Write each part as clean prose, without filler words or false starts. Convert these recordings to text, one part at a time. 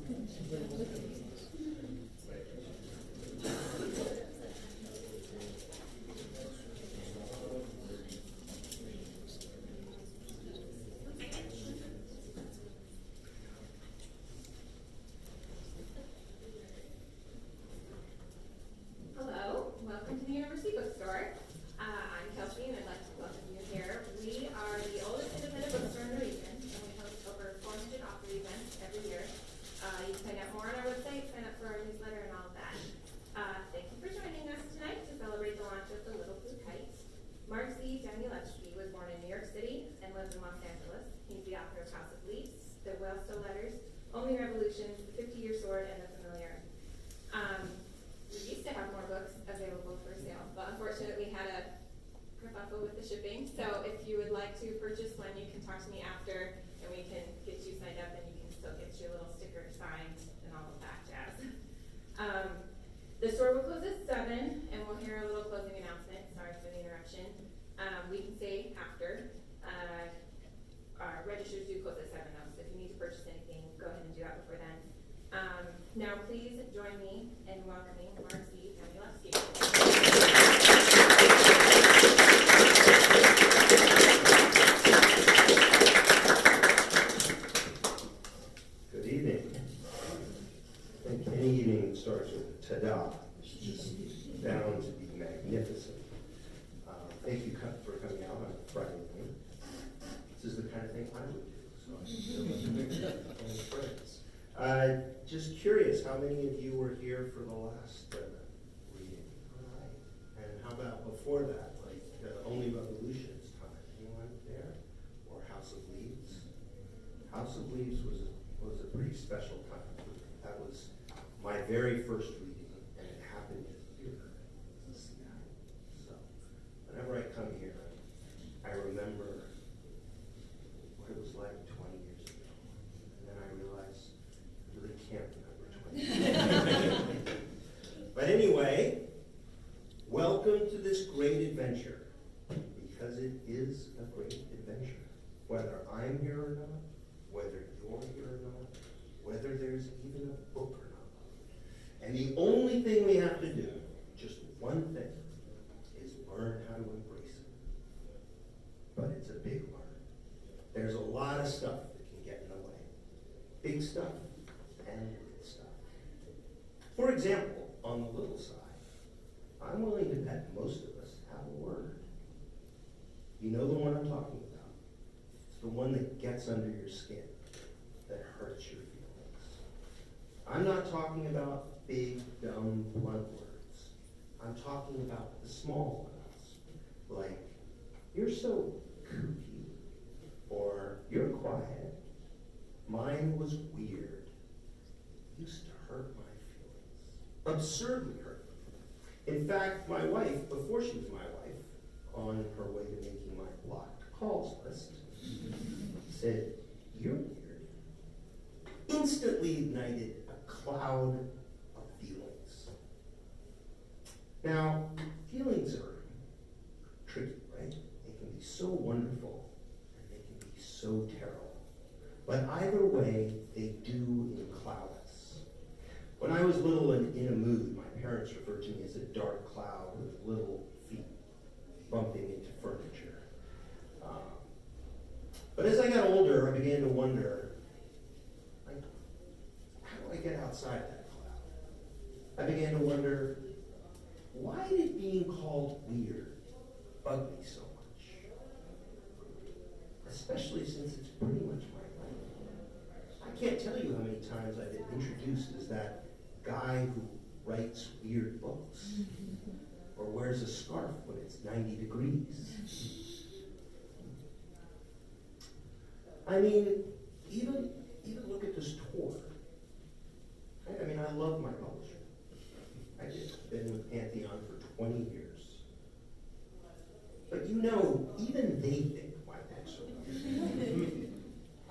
Hello, welcome to the University Bookstore. I'm Kelsey and I'd like to welcome you here. We are the oldest independent bookstore in the region and we host over 400 author events every year. You can find out more on our website, sign up for our newsletter and all of that. Thank you for joining us tonight to celebrate the launch of The Little Blue Kite. Mark Z. Danielewski was born in New York City and lives in Los Angeles. He's the author of House of Leaves, The Wellstow Letters, Only Revolutions, The 50-Year Sword, and The Familiar. We used to have more books available for sale, but unfortunately we had a kerfuffle with the shipping. So if you would like to purchase one, you can talk to me after and we can get you signed up and you can still get your little sticker signed and all of that jazz. The store will close at 7 and we'll hear a little closing announcement. Sorry for the interruption. We can say after. Our registers do close at 7 though, so if you need to purchase anything, go ahead and do that before then. Now please join me in welcoming Mark Z. Danielewski. Good evening. I think any evening starts with ta-da. It's just bound to be magnificent. Thank you for coming out on a Friday night. This is the kind of thing I would do, so I'm still friends. Just curious, how many of you were here for the last reading? And how about before that, like Only Revolutions time? Anyone there? Or House of Leaves? House of Leaves was a pretty special time for me. That was my very first reading, and it happened here in Seattle. So whenever I come here, I remember what it was like 20 years ago. And then I realized I really can't remember 20 years ago. But anyway, welcome to this great adventure, because it is a great adventure. Whether I'm here or not, whether you're here or not, whether there's even a book or not. And the only thing we have to do, just one thing, is learn how to embrace it. But it's a big learn. There's a lot of stuff that can get in the way. Big stuff and little stuff. For example, on the little side, I'm willing to bet most of us have a word. You know the one I'm talking about. It's the one that gets under your skin, that hurts your feelings. I'm not talking about big, dumb, blunt words. I'm talking about the small ones, like, you're so kooky, or you're quiet. Mine was weird. It used to hurt my feelings. Absurdly hurt me. In fact, my wife, before she was my wife, on her way to making my blocked calls list, said, "You're weird." Instantly ignited a cloud of feelings. Now, feelings are tricky, right? They can be so wonderful, and they can be so terrible. But either way, they do encloud us. When I was little and in a mood, my parents referred to me as a dark cloud with little feet bumping into furniture. But as I got older, I began to wonder, like, how do I get outside that cloud? I began to wonder, why did being called weird bug me so much? Especially since it's pretty much my life. I can't tell you how many times I've been introduced as that guy who writes weird books or wears a scarf when it's 90 degrees. I mean, even look at this tour. I mean, I love my publisher. I've been with Pantheon for 20 years. But you know, even they think my books are weird.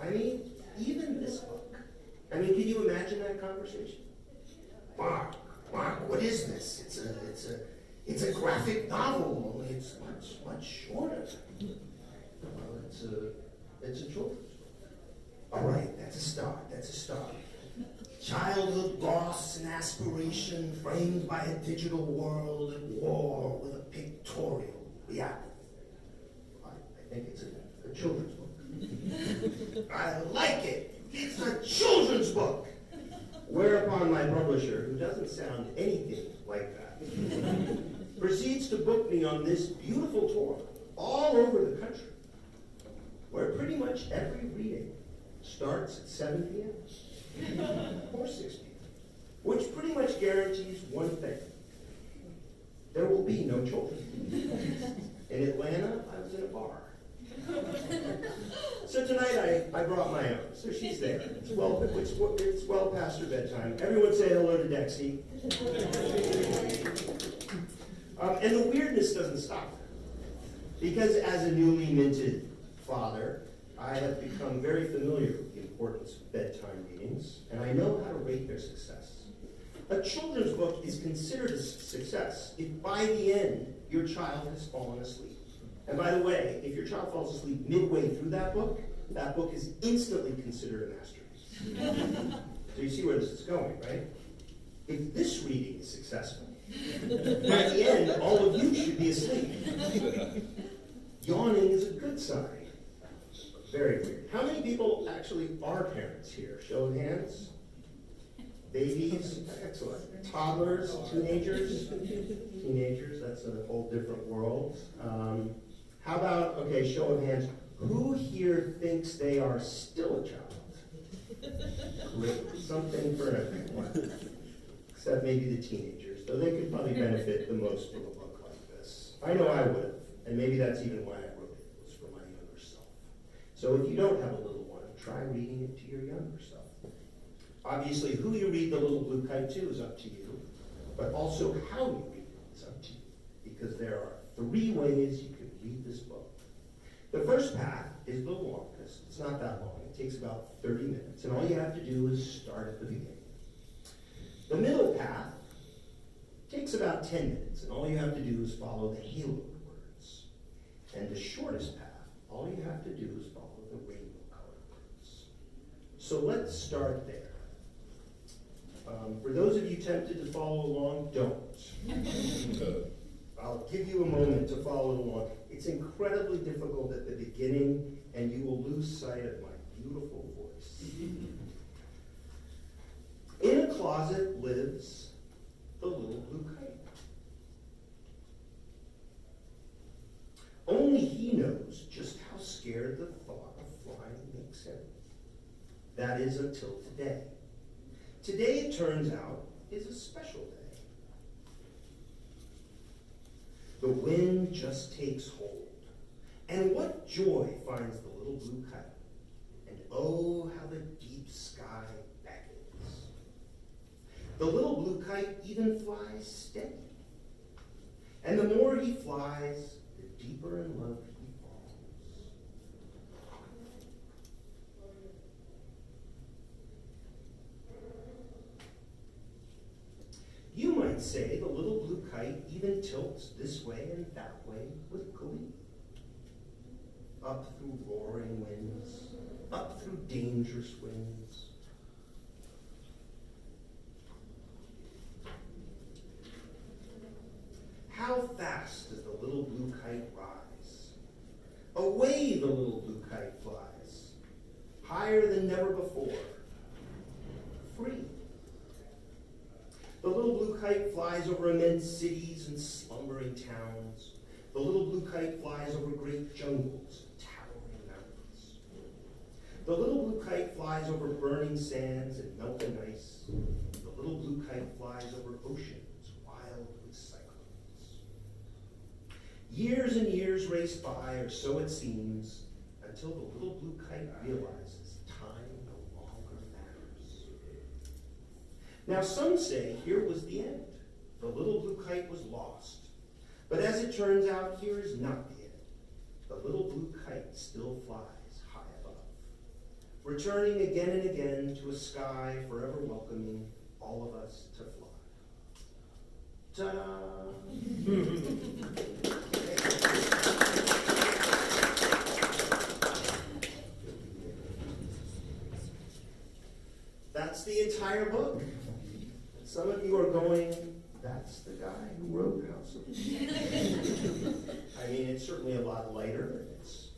I mean, even this book. I mean, can you imagine that conversation? Mark, what is this? It's a graphic novel, only it's much shorter. Well, it's a children's book. All right, that's a start. Childhood loss and aspiration framed by a digital world at war with a pictorial reality. I think it's a children's book. I like it. It's a children's book. Whereupon my publisher, who doesn't sound anything like that, proceeds to book me on this beautiful tour all over the country, where pretty much every reading starts at 7 p.m. or 6 p.m., which pretty much guarantees one thing: there will be no children. In Atlanta, I was in a bar. So tonight I brought my own, so she's there. It's well past her bedtime. Everyone say hello to Dexy. And the weirdness doesn't stop there, because as a newly minted father, I have become very familiar with the importance of bedtime readings, and I know how to rate their success. A children's book is considered a success if by the end your child has fallen asleep. And by the way, if your child falls asleep midway through that book is instantly considered a masterpiece. So you see where this is going, right? If this reading is successful, by the end, all of you should be asleep. Yawning is a good sign. Very weird. How many people actually are parents here? Show of hands. Babies, excellent. Toddlers, teenagers. Teenagers, that's a whole different world. How about, okay, show of hands. Who here thinks they are still a child? Great. Something for everyone. Except maybe the teenagers, though they could probably benefit the most from a book like this. I know I would have, and maybe that's even why I wrote it, was for my younger self. So if you don't have a little one, try reading it to your younger self. Obviously, who you read The Little Blue Kite to is up to you, but also how you read it is up to you, because there are 3 ways you can read this book. The first path is the longest. It's not that long. It takes about 30 minutes, and all you have to do is start at the beginning. The middle path takes about 10 minutes, and all you have to do is follow the haloed words. And the shortest path, all you have to do is follow the rainbow-colored words. So let's start there. For those of you tempted to follow along, don't. I'll give you a moment to follow along. It's incredibly difficult at the beginning, and you will lose sight of my beautiful voice. In a closet lives the little blue kite. Only he knows just how scared the thought of flying makes him. That is until today. Today, it turns out, is a special day. The wind just takes hold. And what joy finds the little blue kite. And oh, how the deep sky beckons. The little blue kite even flies steady. And the more he flies, the deeper in love he falls. You might say the little blue kite even tilts this way and that way with glee. Up through roaring winds, up through dangerous winds. How fast does the little blue kite rise? Away the little blue kite flies, higher than never before, free. The little blue kite flies over immense cities and slumbering towns. The little blue kite flies over great jungles and towering mountains. The little blue kite flies over burning sands and melting ice. The little blue kite flies over oceans wild with cyclones. Years and years race by, or so it seems, until the little blue kite realizes time no longer matters. Now some say here was the end. The little blue kite was lost. But as it turns out, here is not the end. The little blue kite still flies high above, returning again and again to a sky forever welcoming all of us to fly. Ta-da! That's the entire book. Some of you are going, that's the guy who wrote House of Blues. I mean, it's certainly a lot lighter, and it's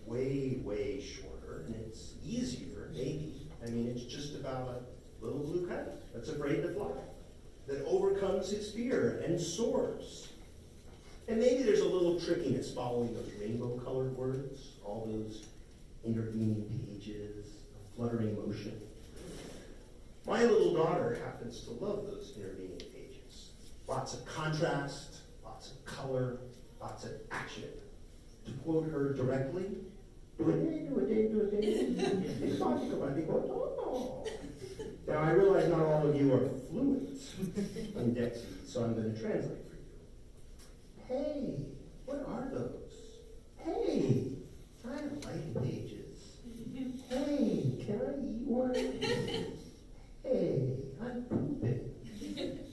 way, way shorter, and it's easier, maybe. I mean, it's just about a little blue kite that's afraid to fly, that overcomes his fear and soars. And maybe there's a little trickiness following those rainbow-colored words, all those intervening pages, a fluttering motion. My little daughter happens to love those intervening pages. Lots of contrast, lots of color, lots of action. To quote her directly, now I realize not all of you are fluent in Dexy, so I'm going to translate for you. Hey, what are those? Hey, I like pages. Hey, can I eat one? Hey, I'm pooping.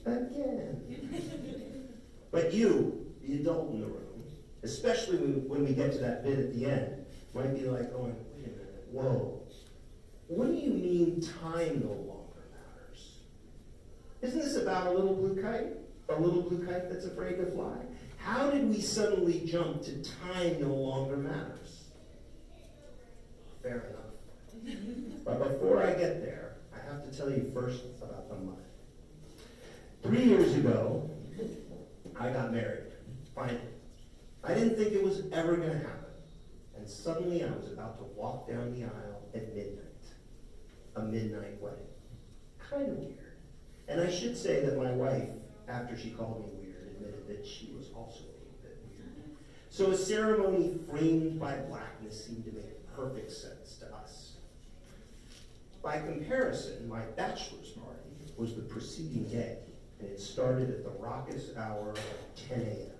Again. But you, the adult in the room, especially when we get to that bit at the end, might be like going, wait a minute, whoa. What do you mean time no longer matters? Isn't this about a little blue kite? A little blue kite that's afraid to fly? How did we suddenly jump to time no longer matters? Fair enough. But before I get there, I have to tell you first about the mud. 3 years ago, I got married, finally. I didn't think it was ever going to happen. And suddenly I was about to walk down the aisle at midnight. A midnight wedding. Kind of weird. And I should say that my wife, after she called me weird, admitted that she was also a bit weird. So a ceremony framed by blackness seemed to make perfect sense to us. By comparison, my bachelor's party was the preceding day, and it started at the raucous hour of 10 a.m.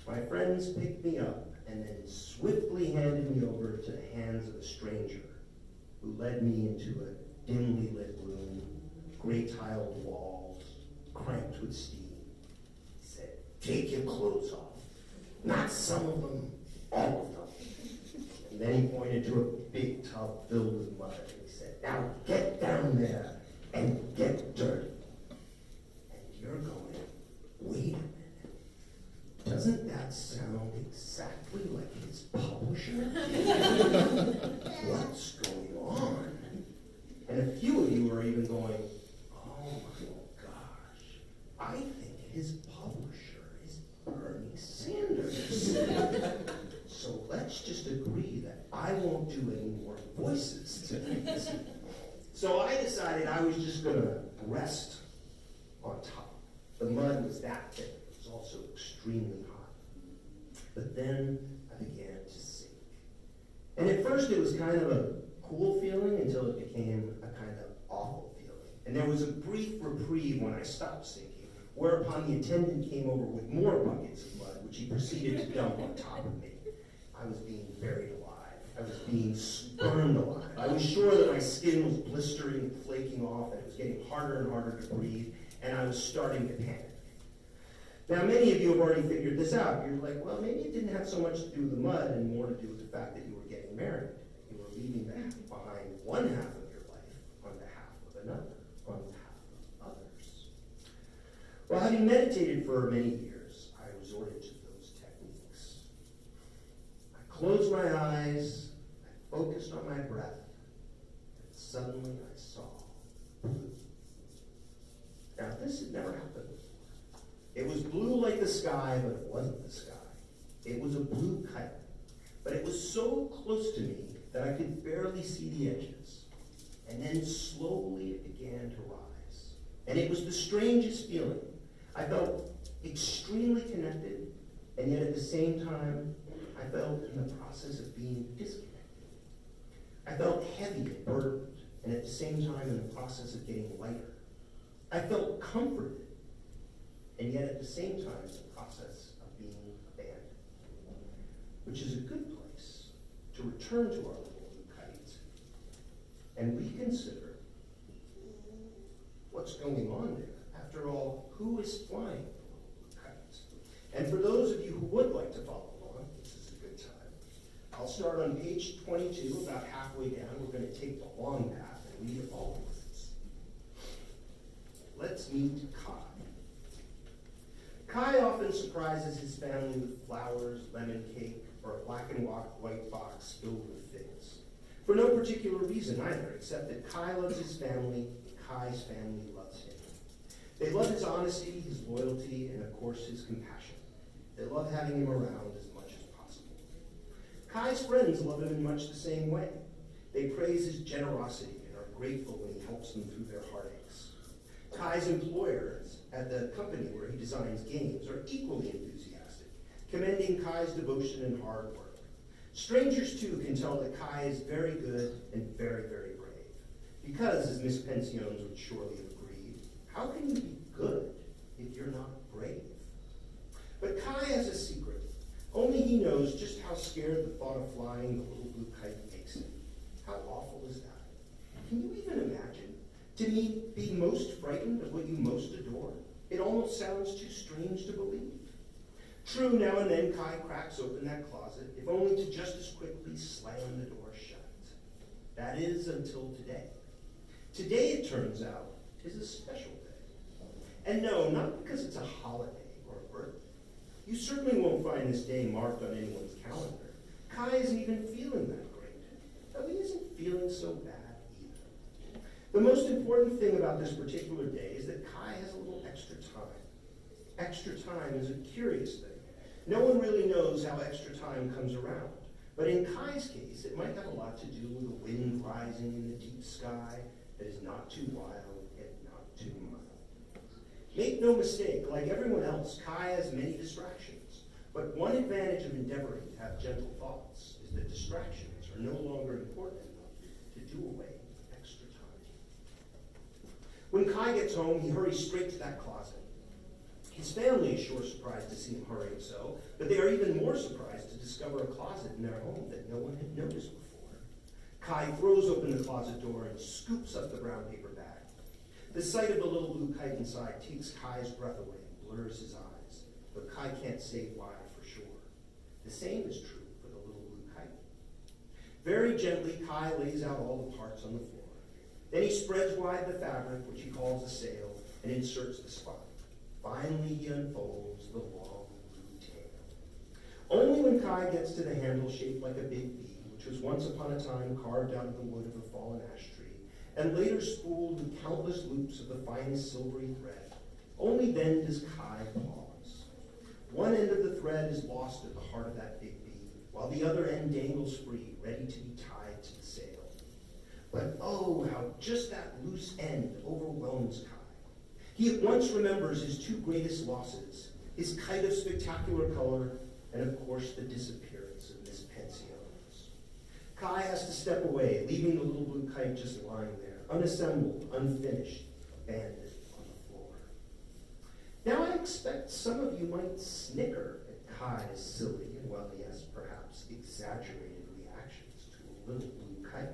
My friends picked me up and then swiftly handed me over to the hands of a stranger who led me into a dimly lit room, gray tiled walls, cramped with steam. He said, take your clothes off. Not some of them, all of them. And then he pointed to a big tub filled with mud, and he said, now get down there and get dirty. And you're going, wait a minute. Doesn't that sound exactly like his publisher? What's going on? And a few of you are even going, oh my gosh, I think his publisher is Bernie Sanders. So let's just agree that I won't do any more voices tonight. So I decided I was just going to rest on top. The mud was that thick. It was also extremely hot. But then I began to sink. And at first it was kind of a cool feeling until it became a kind of awful feeling. And there was a brief reprieve when I stopped sinking, whereupon the attendant came over with more buckets of mud, which he proceeded to dump on top of me. I was being buried alive. I was being burned alive. I was sure that my skin was blistering and flaking off, and it was getting harder and harder to breathe, and I was starting to panic. Now, many of you have already figured this out. You're like, well, maybe it didn't have so much to do with the mud and more to do with the fact that you were getting married. You were leaving behind one half of your life on behalf of another, on behalf of others. Well, having meditated for many years, I resorted to those techniques. I closed my eyes, I focused on my breath, and suddenly I saw blue. Now, this had never happened before. It was blue like the sky, but it wasn't the sky. It was a blue kite. But it was so close to me that I could barely see the edges. And then slowly it began to rise. And it was the strangest feeling. I felt extremely connected, and yet at the same time, I felt in the process of being disconnected. I felt heavy and burdened, and at the same time in the process of getting lighter. I felt comforted, and yet at the same time in the process of being abandoned, which is a good place to return to our little blue kite and reconsider what's going on there. After all, who is flying the little blue kite? And for those of you who would like to follow along, this is a good time. I'll start on page 22, about halfway down. We're going to take the long path and read all the words. let's meet Kai. Kai often surprises his family with flowers, lemon cake, or a black and white box filled with figs. For no particular reason either, except that Kai loves his family, Kai's family loves him. They love his honesty, his loyalty, and of course his compassion. They love having him around as much as possible. Kai's friends love him in much the same way. They praise his generosity and are grateful when he helps them through their heartaches. Kai's employers at the company where he designs games are equally enthusiastic, commending Kai's devotion and hard work. Strangers, too, can tell that Kai is very good and very, very brave. Because, as Miss Pensiones would surely have agreed, how can you be good if you're not brave? But Kai has a secret. Only he knows just how scared the thought of flying the little blue kite makes him. How awful is that? Can you even imagine? To be most frightened of what you most adore? It almost sounds too strange to believe. True, now and then Kai cracks open that closet, if only to just as quickly slam the door shut. That is until today. Today, it turns out, is a special day. And no, not because it's a holiday or a birthday. You certainly won't find this day marked on anyone's calendar. Kai isn't even feeling that great. Though he isn't feeling so bad either. The most important thing about this particular day is that Kai has a little extra time. Extra time is a curious thing. No one really knows how extra time comes around. But in Kai's case, it might have a lot to do with the wind rising in the deep sky that is not too wild and not too mild. Make no mistake, like everyone else, Kai has many distractions. But one advantage of endeavoring to have gentle thoughts is that distractions are no longer important enough to do away with extra time. When Kai gets home, he hurries straight to that closet. His family is sure surprised to see him hurrying so, but they are even more surprised to discover a closet in their home that no one had noticed before. Kai throws open the closet door and scoops up the brown paper bag. The sight of the little blue kite inside takes Kai's breath away and blurs his eyes, but Kai can't say why for sure. The same is true for the little blue kite. Very gently, Kai lays out all the parts on the floor. Then he spreads wide the fabric, which he calls a sail, and inserts the spine. Finally, he unfolds the long blue tail. Only when Kai gets to the handle shaped like a big B, which was once upon a time carved out of the wood of a fallen ash tree, and later spooled with countless loops of the finest silvery thread, only then does Kai pause. One end of the thread is lost at the heart of that big B, while the other end dangles free, ready to be tied to the sail. But oh, how just that loose end overwhelms Kai. He at once remembers his two greatest losses, his kite of spectacular color, and of course the disappearance of Miss Pensiones. Kai has to step away, leaving the little blue kite just lying there, unassembled, unfinished, abandoned on the floor. Now I expect some of you might snicker at Kai's silly and, well, yes, perhaps exaggerated reactions to a little blue kite.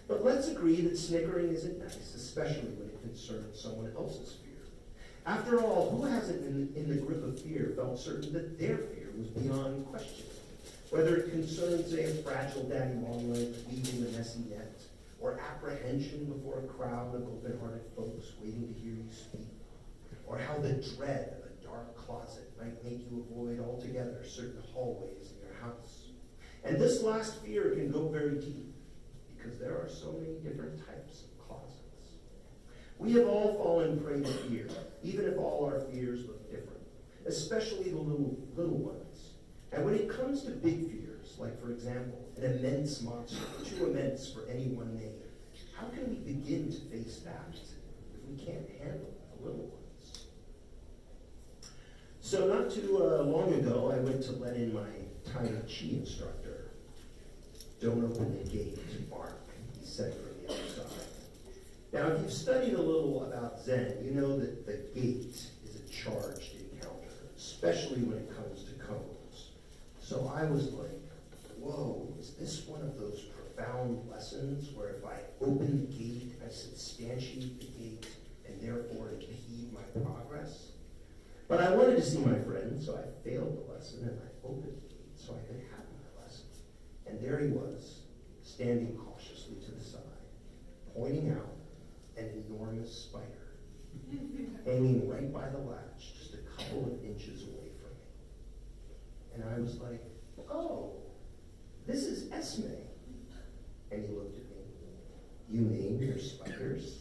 But let's agree that snickering isn't nice, especially when it concerns someone else's fear. After all, who hasn't in the grip of fear felt certain that their fear was beyond question? Whether it concerns, say, a fragile daddy long-legs weaving a messy net, or apprehension before a crowd of open-hearted folks waiting to hear you speak, or how the dread of a dark closet might make you avoid altogether certain hallways in your house. And this last fear can go very deep, because there are so many different types of closets. We have all fallen prey to fear, even if all our fears look different, especially the little ones. And when it comes to big fears, like, for example, an immense monster, too immense for any one name, how can we begin to face that if we can't handle the little ones? So not too long ago, I went to let in my Tai Chi instructor. Don't open the gate, Mark, he said from the other side. Now, if you've studied a little about Zen, you know that the gate is a charged encounter, especially when it comes to cones. So I was like, whoa, is this one of those profound lessons where if I open the gate, I substantiate the gate and therefore impede my progress? But I wanted to see my friend, so I failed the lesson and I opened the gate so I could have my lesson. And there he was, standing cautiously to the side, pointing out an enormous spider hanging right by the latch, just a couple of inches away from me. And I was like, oh, this is Esme. And he looked at me. You name your spiders?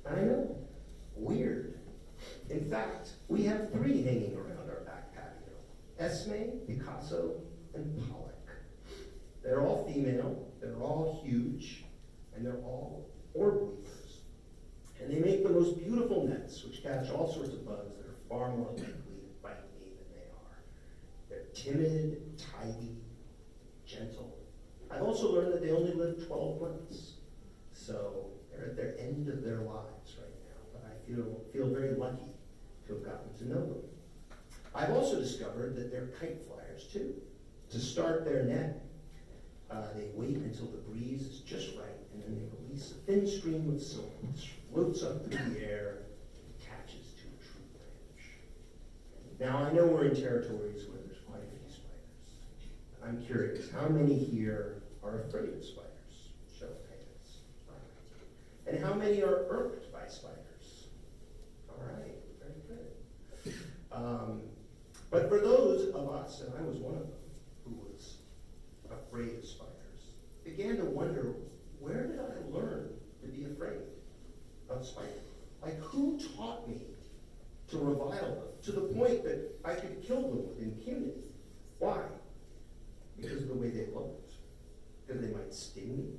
I know. Weird. In fact, we have 3 hanging around our back patio. Esme, Picasso, and Pollock. They're all female, they're all huge, and they're all orb weavers. And they make the most beautiful nets, which catch all sorts of bugs that are far more likely to bite me than they are. They're timid, tidy, gentle. I've also learned that they only live 12 months. So they're at their end of their lives right now, but I feel very lucky to have gotten to know them. I've also discovered that they're kite flyers too. To start their net, they wait until the breeze is just right, and then they release a thin stream of silk, which floats up through the air and attaches to a tree branch. Now, I know we're in territories where there's quite a few spiders. I'm curious, how many here are afraid of spiders? Show of hands. And how many are irked by spiders? All right, very good. But for those of us, and I was one of them, who was afraid of spiders, began to wonder, where did I learn to be afraid of spiders? Like, who taught me to revile them to the point that I could kill them with impunity? Why? Because of the way they looked? Because they might sting me?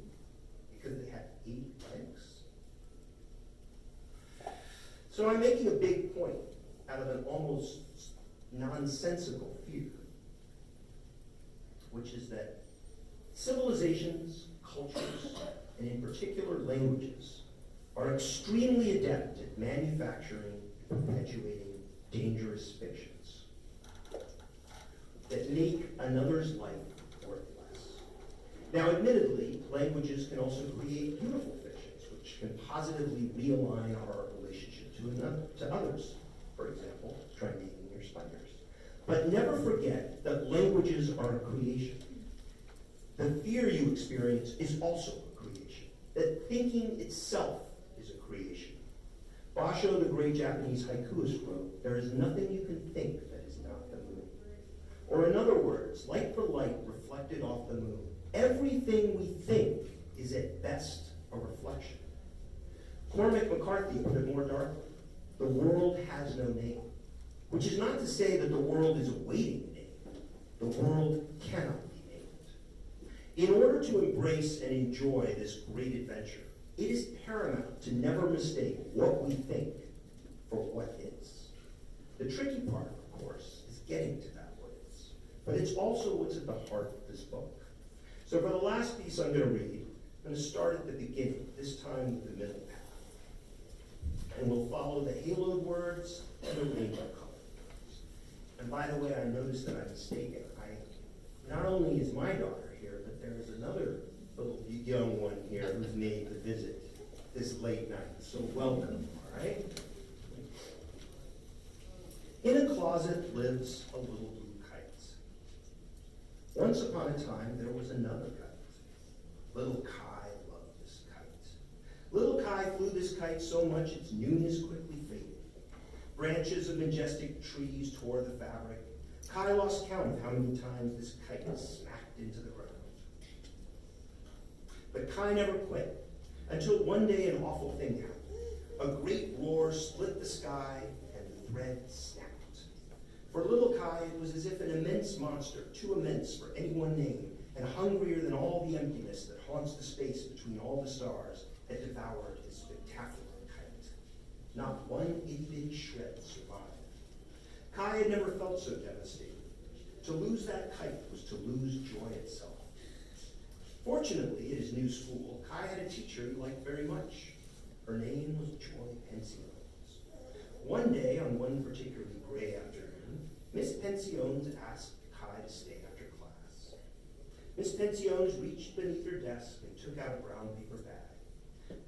Because they had 8 legs? So I'm making a big point out of an almost nonsensical fear, which is that civilizations, cultures, and in particular languages, are extremely adept at manufacturing and perpetuating dangerous fictions that make another's life worth less. Now, admittedly, languages can also create beautiful fictions, which can positively realign our relationship to others. For example, try naming your spiders. But never forget that languages are a creation. The fear you experience is also a creation. That thinking itself is a creation. Basho, the great Japanese haikuist, wrote, "There is nothing you can think that is not the moon." Or in other words, like the light reflected off the moon, everything we think is at best a reflection. Cormac McCarthy put it more darkly. The world has no name, which is not to say that the world is awaiting a name. The world cannot be named. In order to embrace and enjoy this great adventure, it is paramount to never mistake what we think for what is. The tricky part, of course, is getting to that what is. But it's also what's at the heart of this book. So for the last piece I'm going to read, I'm going to start at the beginning, this time with the middle path. And we'll follow the haloed words and the rainbow colored words. And by the way, I noticed that I'm mistaken. Not only is my daughter here, but there is another little young one here who's made the visit this late night. So welcome, all right? In a closet lives a little blue kite. Once upon a time, there was another kite. Little Kai loved this kite. Little Kai flew this kite so much its newness quickly faded. Branches of majestic trees tore the fabric. Kai lost count of how many times this kite smacked into the ground. But Kai never quit, until one day an awful thing happened. A great roar split the sky, and the thread snapped. For little Kai, it was as if an immense monster, too immense for any one name, and hungrier than all the emptiness that haunts the space between all the stars, had devoured his spectacular kite. Not one itty-bitty shred survived. Kai had never felt so devastated. To lose that kite was to lose joy itself. Fortunately, at his new school, Kai had a teacher he liked very much. Her name was Joy Pensiones. One day, on one particularly gray afternoon, Miss Pensiones asked Kai to stay after class. Miss Pensiones reached beneath her desk and took out a brown paper bag.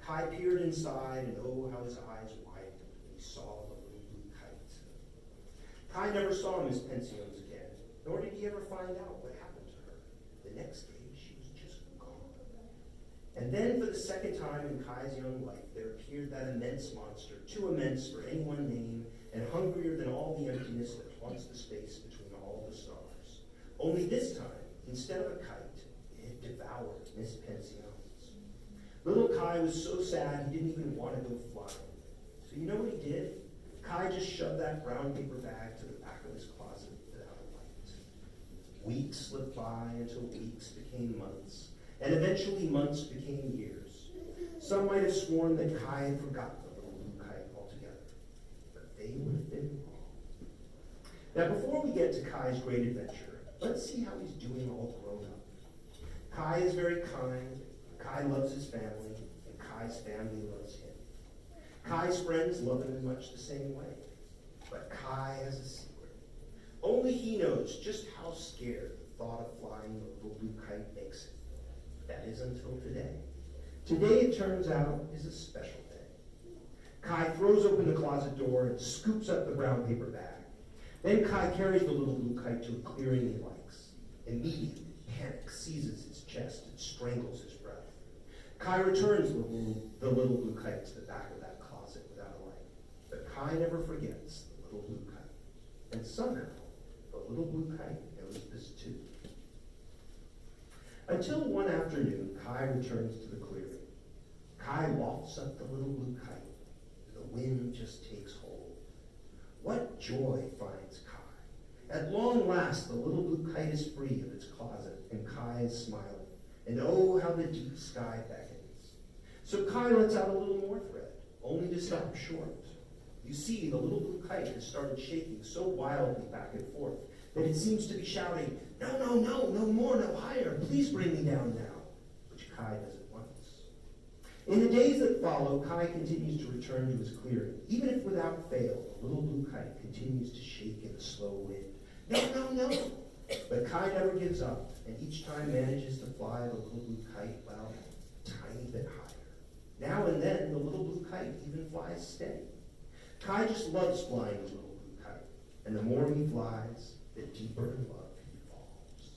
Kai peered inside, and oh, how his eyes widened when he saw the little blue kite. Kai never saw Miss Pensiones again, nor did he ever find out what happened to her. The next day, she was just gone. And then for the second time in Kai's young life, there appeared that immense monster, too immense for any one name, and hungrier than all the emptiness that haunts the space between all the stars. Only this time, instead of a kite, it had devoured Miss Pension's. Little Kai was so sad he didn't even want to go flying. So you know what he did? Kai just shoved that brown paper bag to the back of his closet without a light. Weeks slipped by until weeks became months, and eventually months became years. Some might have sworn that Kai had forgotten the little blue kite altogether, but they would have been wrong. Now before we get to Kai's great adventure, let's see how he's doing all grown up. Kai is very kind, Kai loves his family, and Kai's family loves him. Kai's friends love him in much the same way, but Kai has a secret. Only he knows just how scared the thought of flying the little blue kite makes him. That is until today. Today, it turns out, is a special day. Kai throws open the closet door and scoops up the brown paper bag. Then Kai carries the little blue kite to a clearing he likes. Immediately, panic seizes his chest and strangles his breath. Kai returns the little blue kite to the back of that closet without a light. But Kai never forgets the little blue kite. And somehow, the little blue kite knows this too. Until one afternoon, Kai returns to the clearing. Kai lofts up the little blue kite, and the wind just takes hold. What joy finds Kai! At long last, the little blue kite is free of its closet, and Kai is smiling. And oh, how the deep sky beckons. So Kai lets out a little more thread, only to stop short. You see, the little blue kite has started shaking so wildly back and forth that it seems to be shouting, "No, no, no, no more, no higher, please bring me down now," which Kai does at once. In the days that follow, Kai continues to return to his clearing. Even if without fail, the little blue kite continues to shake in the slow wind. No, no, no! But Kai never gives up, and each time manages to fly the little blue kite, well, a tiny bit higher. Now and then, the little blue kite even flies steady. Kai just loves flying the little blue kite, and the more he flies, the deeper in love he falls.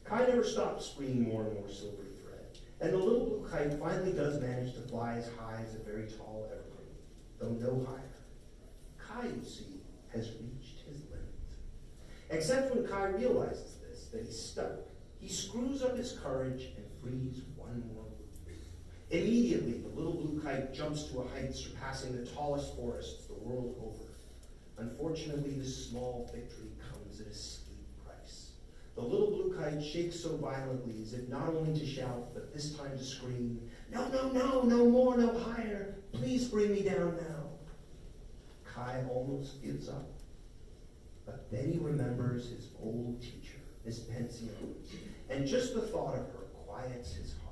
Kai never stops freeing more and more silvery thread, and the little blue kite finally does manage to fly as high as a very tall evergreen, though no higher. Kai, you see, has reached his limit. Except when Kai realizes this, that he's stuck, he screws up his courage and frees one more loop. Immediately, the little blue kite jumps to a height surpassing the tallest forests the world over. Unfortunately, this small victory comes at a steep price. The little blue kite shakes so violently as if not only to shout, but this time to scream, "No, no, no, no more, no higher, please bring me down now." Kai almost gives up. But then he remembers his old teacher, Miss Pension, and just the thought of her quiets his heart.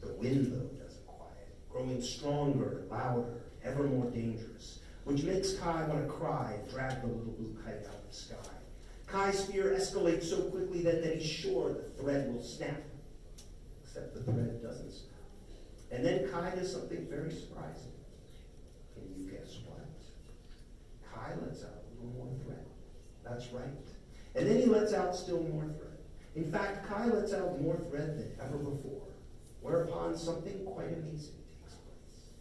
The wind, though, doesn't quiet, growing stronger, louder, ever more dangerous, which makes Kai want to cry and drag the little blue kite out of the sky. Kai's fear escalates so quickly then that he's sure the thread will snap. Except the thread doesn't snap. And then Kai does something very surprising. Can you guess what? Kai lets out a little more thread. That's right. And then he lets out still more thread. In fact, Kai lets out more thread than ever before, whereupon something quite amazing takes place.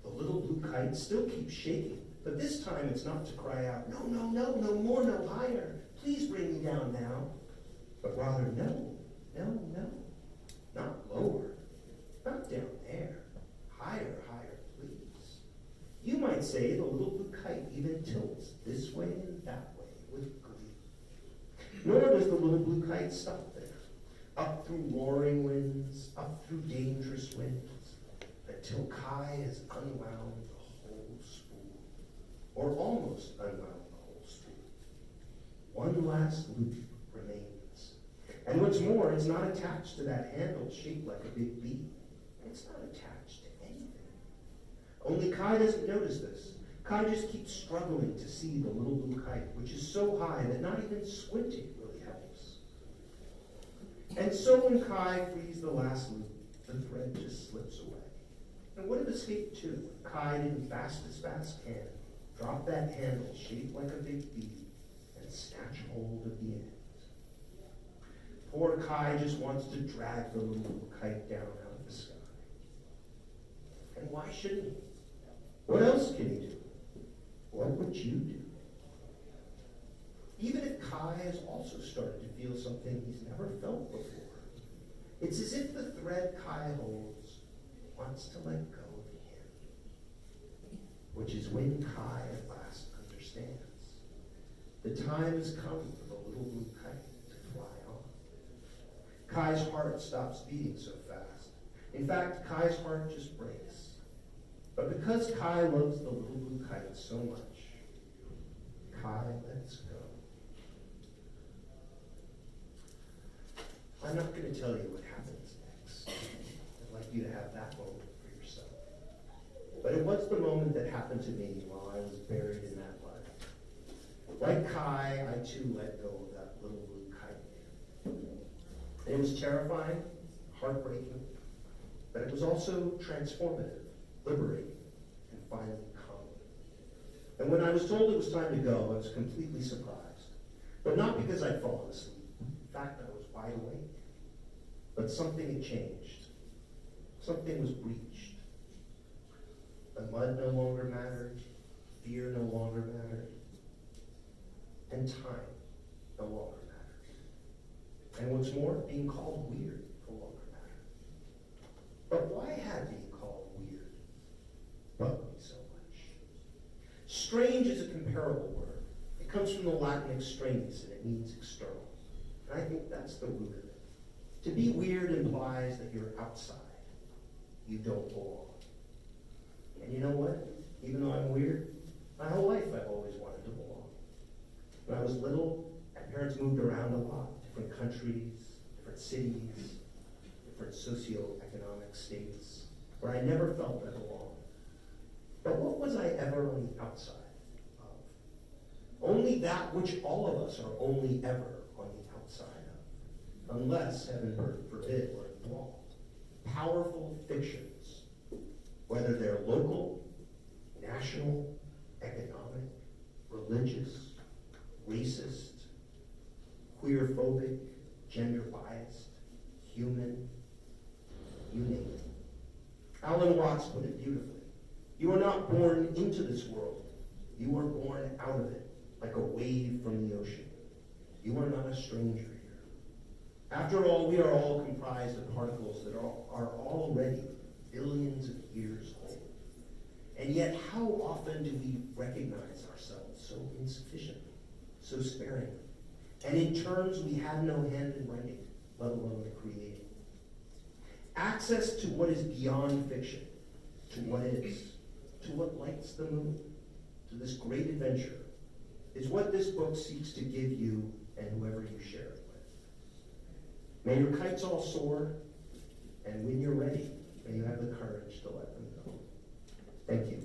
The little blue kite still keeps shaking, but this time it's not to cry out, "No, no, no, no more, no higher, please bring me down now," but rather, "No, no, no, not lower, not down there, higher, higher, please." You might say the little blue kite even tilts this way and that way with glee. Nor does the little blue kite stop there. Up through roaring winds, up through dangerous winds, until Kai has unwound the whole spool, or almost unwound the whole spool. One last loop remains. And what's more, it's not attached to that handle shaped like a big bee. It's not attached to anything. Only Kai doesn't notice this. Kai just keeps struggling to see the little blue kite, which is so high that not even squinting really helps. And so when Kai frees the last loop, the thread just slips away. And what did escape to? Kai didn't fast can, drop that handle shaped like a big bee, and snatch hold of the end. Poor Kai just wants to drag the little blue kite down out of the sky. And why shouldn't he? What else can he do? What would you do? Even if Kai has also started to feel something he's never felt before, it's as if the thread Kai holds wants to let go of him, which is when Kai at last understands. The time has come for the little blue kite to fly on. Kai's heart stops beating so fast. In fact, Kai's heart just breaks. But because Kai loves the little blue kite so much, Kai lets go. I'm not going to tell you what happens next. I'd like you to have that moment for yourself. But it was the moment that happened to me while I was buried in that mud. Like Kai, I too let go of that little blue kite. It was terrifying, heartbreaking, but it was also transformative, liberating, and finally calming. And when I was told it was time to go, I was completely surprised. But not because I'd fallen asleep. In fact, I was wide awake. But something had changed. Something was breached. The mud no longer mattered. Fear no longer mattered. And time no longer mattered. And what's more, being called weird no longer mattered. But why had being called weird bugged me so much? Strange is a comparable word. It comes from the Latin extraneous, and it means external. And I think that's the root of it. To be weird implies that you're outside. You don't belong. And you know what? Even though I'm weird, my whole life I've always wanted to belong. When I was little, my parents moved around a lot. Different countries, different cities, different socioeconomic states, where I never felt I belonged. But what was I ever on the outside of? Only that which all of us are only ever on the outside of, unless, heaven forbid, we're involved. Powerful fictions, whether they're local, national, economic, religious, racist, queer-phobic, gender-biased, human, you name it. Alan Watts put it beautifully. You are not born into this world. You are born out of it, like a wave from the ocean. You are not a stranger here. After all, we are all comprised of particles that are already billions of years old. And yet, how often do we recognize ourselves so insufficiently, so sparingly? And in terms we had no hand in writing, let alone creating. Access to what is beyond fiction, to what is, to what lights the moon, to this great adventure, is what this book seeks to give you and whoever you share it with. May your kites all soar, and when you're ready, may you have the courage to let them go. Thank you.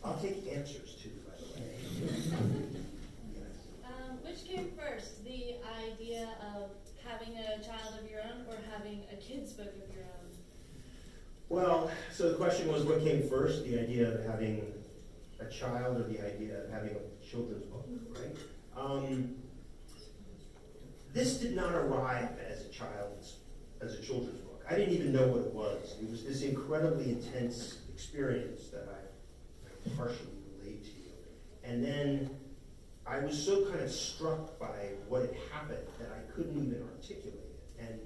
I'll take answers too, by the way. Yes. Which came first, the idea of having a child of your own or having a kid's book of your own? Well, so the question was, what came first, the idea of having a child or the idea of having a children's book, right? This did not arrive as a children's book. I didn't even know what it was. It was this incredibly intense experience that I partially relayed to you. And then I was so kind of struck by what had happened that I couldn't even articulate it. And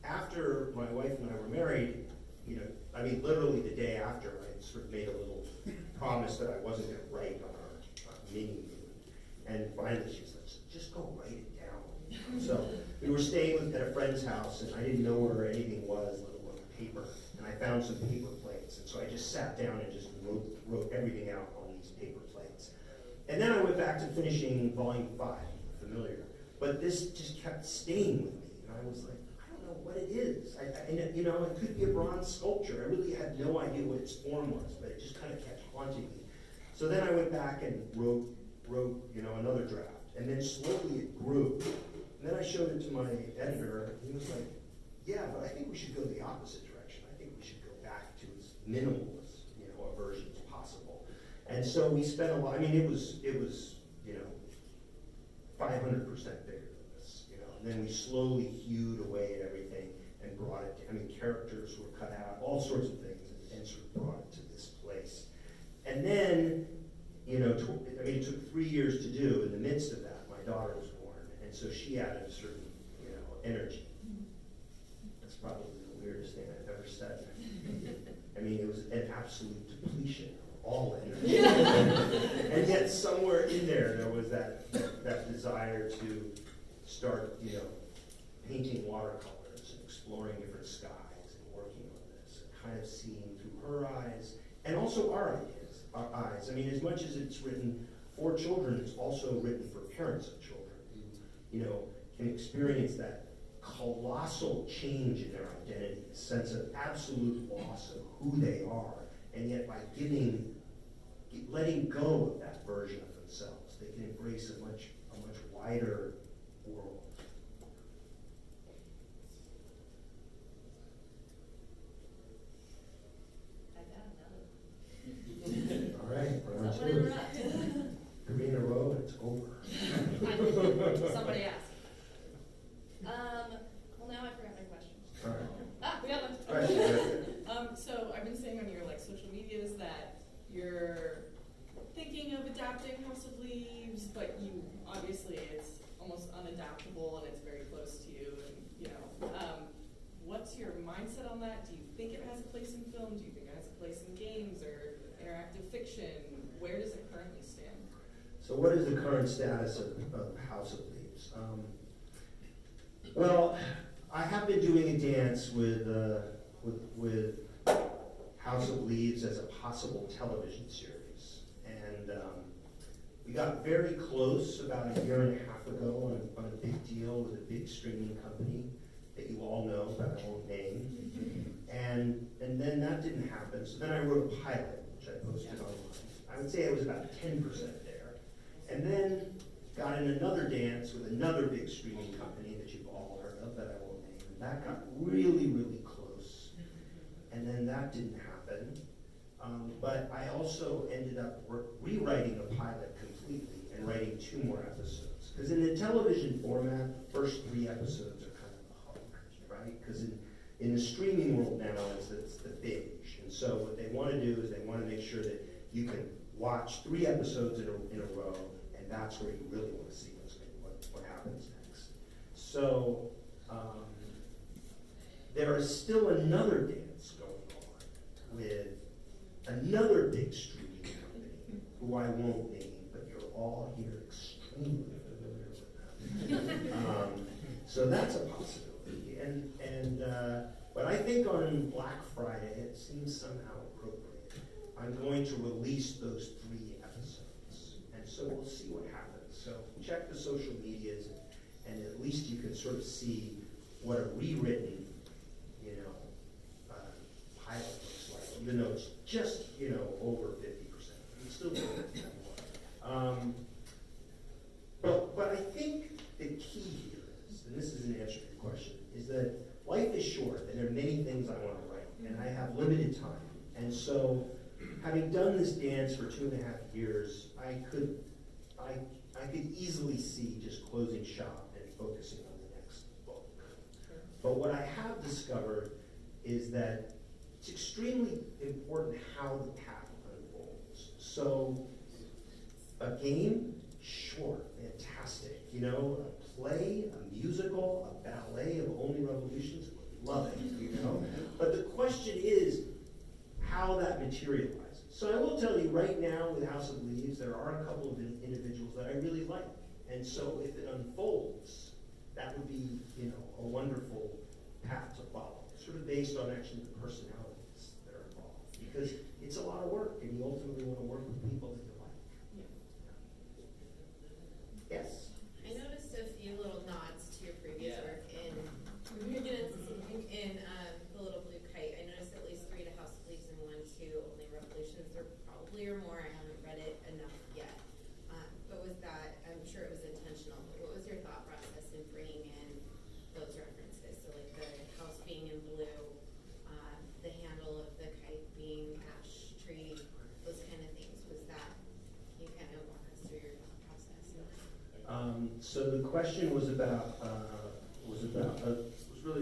after my wife and I were married, literally the day after, I sort of made a little promise that I wasn't going to write on our mini. And finally she's like, just go write it down. So we were staying at a friend's house, and I didn't know where anything was, let alone paper. And I found some paper plates, and so I just sat down and just wrote everything out on these paper plates. And then I went back to finishing volume 5, familiar. But this just kept staying with me, and I was like, I don't know what it is. It could be a bronze sculpture. I really had no idea what its form was, but it just kind of kept haunting me. So then I went back and wrote another draft, and then slowly it grew. And then I showed it to my editor, and he was like, Yeah, but I think we should go the opposite direction. I think we should go back to as minimal as, a version as possible. And so we spent a lot, I mean, it was 500% bigger than this, and then we slowly hewed away at everything and brought it, characters were cut out, all sorts of things, and sort of brought it to this place. And then, it took 3 years to do. In the midst of that, my daughter was born, and so she added a certain, energy. That's probably the weirdest thing I've ever said. I mean, it was an absolute depletion of all energy. And yet somewhere in there was that desire to start, painting watercolors and exploring different skies and working on this, and kind of seeing through her eyes, and also our eyes. I mean, as much as it's written for children, it's also written for parents of children who, can experience that colossal change in their identity, a sense of absolute loss of who they are, and yet by letting go of that version of themselves, they can embrace a much wider world. I got another. All right, round Someone two. interrupt. 3 in a row and it's over. Somebody asked. Well, now I forgot my question. All right. We got one. All right. So I've been saying on your social medias that you're thinking of adapting House of Leaves, but obviously it's almost unadaptable and it's very close to you. And what's your mindset on that? Do you think it has a place in film? Do you think it has a place in games or interactive fiction? Where does it currently stand? So what is the current status of House of Leaves? Well, I have been doing a dance with House of Leaves as a possible television series. And we got very close about a year and a half ago on a big deal with a big streaming company that you all know, but I won't name. And then that didn't happen. So then I wrote a pilot, which I posted online. I would say I was about 10% there. And then got in another dance with another big streaming company that you've all heard of, that I won't name. And that got really, really close. And then that didn't happen. But I also ended up rewriting the pilot completely and writing 2 more episodes. Because in the television format, the first 3 episodes are kind of the hook, right? Because in the streaming world now, it's the binge. And so what they want to do is they want to make sure that you can watch 3 episodes in a row, and that's where you really want to see what happens next. So there is still another dance going on with another big streaming company, who I won't name, but you're all here extremely familiar with them. So that's a possibility. But I think on Black Friday, it seems somehow appropriate, I'm going to release those 3 episodes. And so we'll see what happens. So check the social medias, and at least you can sort of see what a rewritten, pilot looks like, even though it's just, over 50%. It's still doing it more. But I think the key here is, and this is an answer to your question, is that life is short, and there are many things I want to write, and I have limited time. And so, having done this dance for 2.5 years, I could easily see just closing shop and focusing on the next book. But what I have discovered is that it's extremely important how the path unfolds. So, a game, sure, fantastic. A play, a musical, a ballet of Only Revolutions, love it, But the question is how that materializes. So I will tell you right now with House of Leaves, there are a couple of individuals that I really like. And so if it unfolds, that would be, a wonderful path to follow, sort of based on actually the personalities that are involved. Because it's a lot of work, and you ultimately want to work with people that you like. Yeah. Yes? I noticed a few little nods to your previous work in The Little Blue Kite. I noticed at least 3 to House of Leaves and 1 to Only Revolutions. There probably are more. I haven't read it enough yet. But was that, I'm sure it was intentional, but what was your thought process in bringing in those references? So like the House So the question was really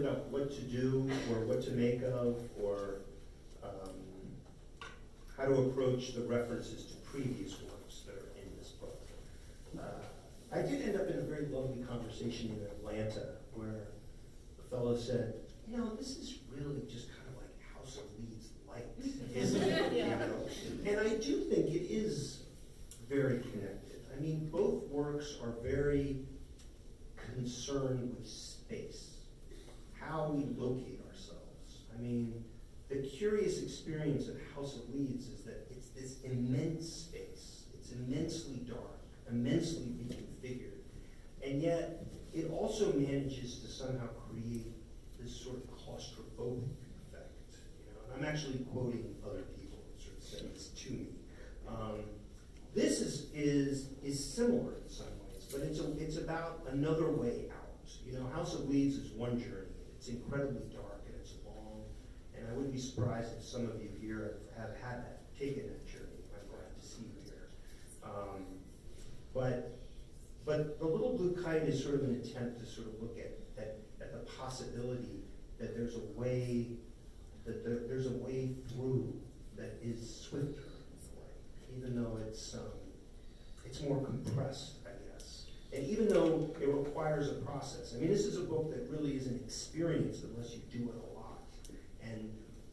about what to do or what to make of, or how to approach the references to previous works that are in this book. I did end up in a very lovely conversation in Atlanta where the fellow said, you know, this is really just kind of like House of Leaves light, isn't it? You know? And I do think it is very connected. I mean, both works are very concerned with space, how we locate ourselves. I mean, the curious experience of House of Leaves is that it's this immense space. It's immensely dark, immensely reconfigured, and yet it also manages to somehow create this sort of claustrophobic effect. You know, and I'm actually quoting other people who sort of said this to me. This is similar in some ways, but it's about another way out. You know, House of Leaves is one journey. It's incredibly dark and it's long, and I wouldn't be surprised if some of you here have taken that journey. I'm glad to see you here. But the Little Blue Kite is sort of an attempt to sort of look at the possibility that there's a way through that is swifter, even though it's more compressed, I guess. And even though it requires a process. I mean, this is a book that really isn't experienced unless you do it a lot.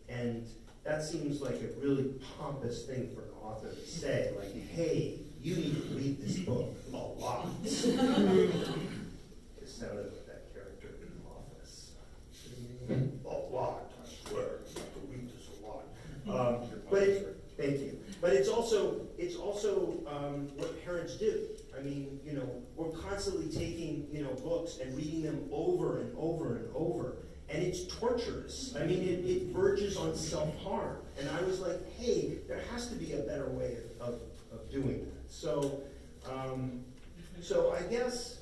And that seems like a really pompous thing for an author to say, like, hey, you need to read this book a lot. It sounded like that character in The Office. A lot, I swear, you have to read this a lot. Thank you. But it's also what parents do. I mean, you know, we're constantly taking, you know, books and reading them over and over and over, and it's torturous. I mean, it verges on self-harm. And I was like, hey, there has to be a better way of doing that. So I guess,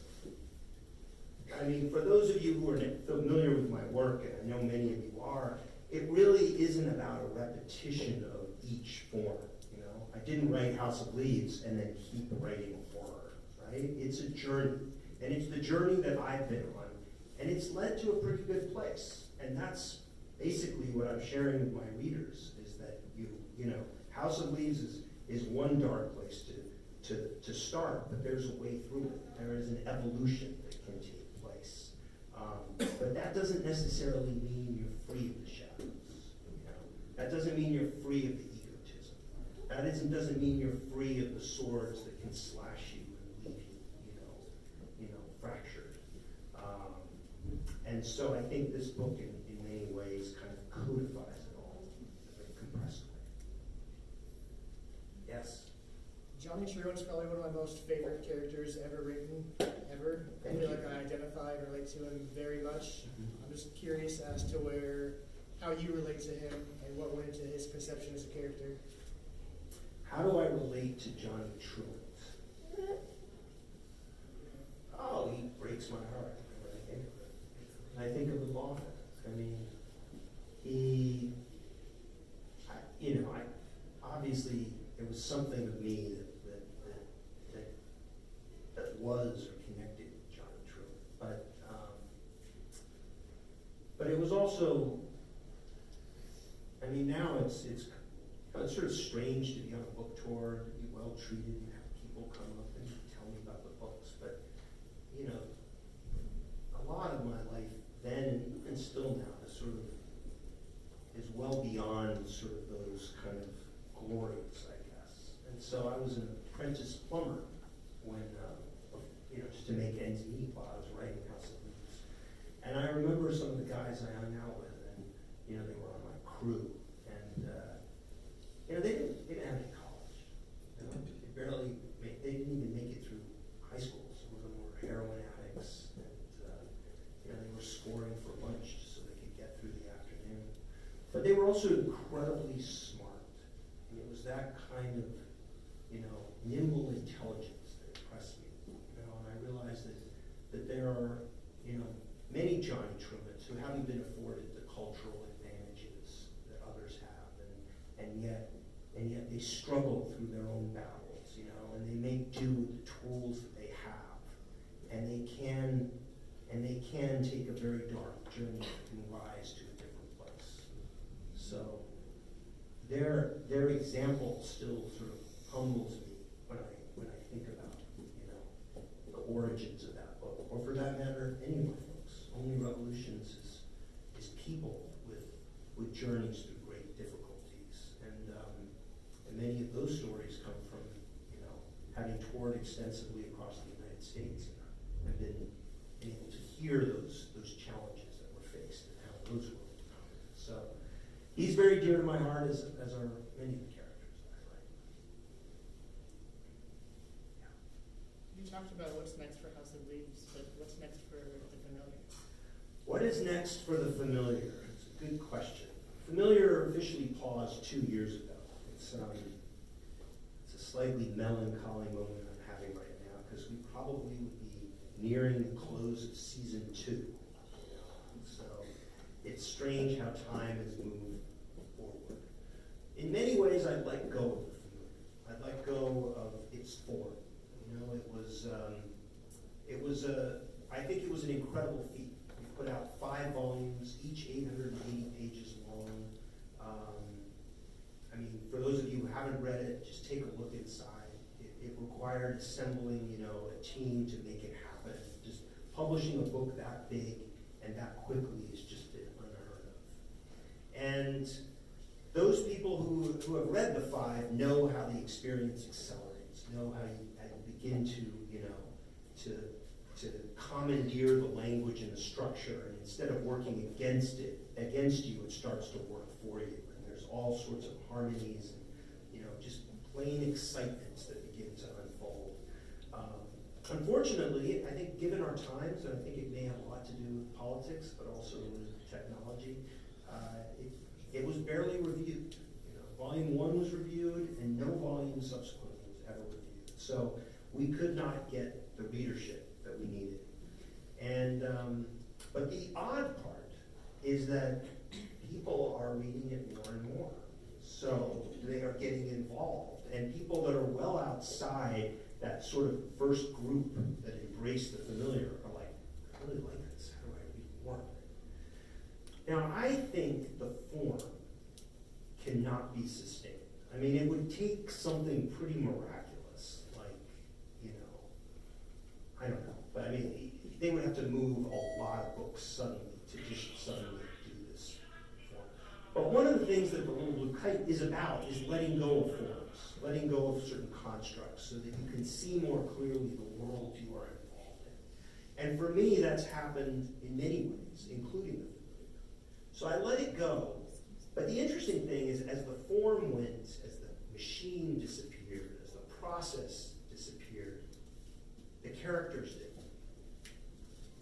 I mean, for those of you who are familiar with my work, and I know many of you are, it really isn't about a repetition of each form. You know, I didn't write House of Leaves and then keep writing horror, right? It's a journey, and it's the journey that I've been on, and it's led to a pretty good place. And that's basically what I'm sharing with my readers, is that you know, House of Leaves is one dark place to start, but there's a way through it. There is an evolution that can take place. But that doesn't necessarily mean you're free of the shadows. You know? That doesn't mean you're free of the egotism. That doesn't mean you're free of the swords that can slash you and leave you fractured. And so I think this book, in many ways, kind of codifies it all in a very compressed way. Yes? Johnny Truant's probably one of my most favorite characters ever written, ever. I feel like I identify and relate to him very much. I'm just curious as to how you relate to him and what went into his perception as a character. How do I relate to Johnny Truant? Oh, he breaks my heart when I think of it. And I think of him often. I mean, obviously, there was something of me that was or connected with Johnny Truant. But it was also, I mean, now it's sort of strange to be on a book tour, to be well treated, and have people come up and tell me about the books. But, you know, a lot of my life then, and even still now, is well beyond sort of those kind of glories, I guess. And so I was an apprentice plumber when, just to make ends meet while I was writing House of Leaves. And I remember some of the guys I hung out with, and, they were on my crew. And, they didn't have any college. They didn't even make it through high school. Some of them were heroin addicts, and, they were scoring for lunch just so they could get through the afternoon. But they were also incredibly smart. And it was that kind of, nimble intelligence that impressed me. And I realized that there are, many Johnny Trumans who haven't been afforded the cultural advantages that others have, and yet they struggle through their own battles, and they make do with the tools that they have. and they can take a very dark journey and rise to a different place. So their example still sort of humbles me when I think about, the origins of that book, or for that matter, any of my books. Only Revolutions is people with journeys through great difficulties, and many of those stories come from having toured extensively across the United States and been able to hear those challenges that were faced and how those were overcome. So he's very dear to my heart, as are many of the characters that I write. You talked about what's next for House of Leaves, but what's next for The Familiar? What is next for The Familiar? It's a good question. Familiar officially paused 2 years ago. It's a slightly melancholy moment I'm having right now, because we probably would be nearing the close of season 2. So it's strange how time has moved forward. In many ways, I'd let go of The Familiar. I'd let go of its form. I think it was an incredible feat. We put out 5 volumes, each 880 pages long. For those of you who haven't read it, just take a look inside. It required assembling, a team to make it happen. Just publishing a book that big and that quickly has just been unheard of. And those people who have read the 5 know how the experience accelerates, know how you begin to commandeer the language and the structure, and instead of working against you, it starts to work for you. And there's all sorts of harmonies and just plain excitements that begin to unfold. Unfortunately, I think given our times, and I think it may have a lot to do with politics, but also with technology, it was barely reviewed. Volume 1 was reviewed, and no volume subsequently was ever reviewed. So we could not get the readership that we needed. And but the odd part is that people are reading it more and more. So they are getting involved, and people that are well outside that sort of first group that embraced The Familiar are like, I really like this. How do I read more of it? Now, I think the form cannot be sustained. It would take something pretty miraculous, like, I don't know, but they would have to move a lot of books suddenly to just suddenly do this form. But one of the things that The Little Blue Kite is about is letting go of forms, letting go of certain constructs, so that you can see more clearly the world you are involved in. And for me, that's happened in many ways, including The Familiar. So I let it go. But the interesting thing is, as the form went, as the machine disappeared, as the process disappeared, the characters did.